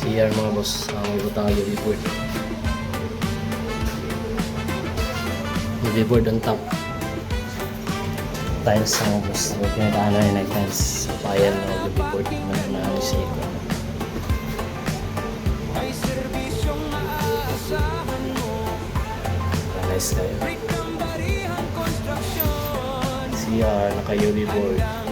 CR mga boss, magbutang UV board. UV board on top. Tiles mga boss. So, pinadaanan rin ng tiles. Payan ng UV board na receive. Nice kayo. CR, naka UV board.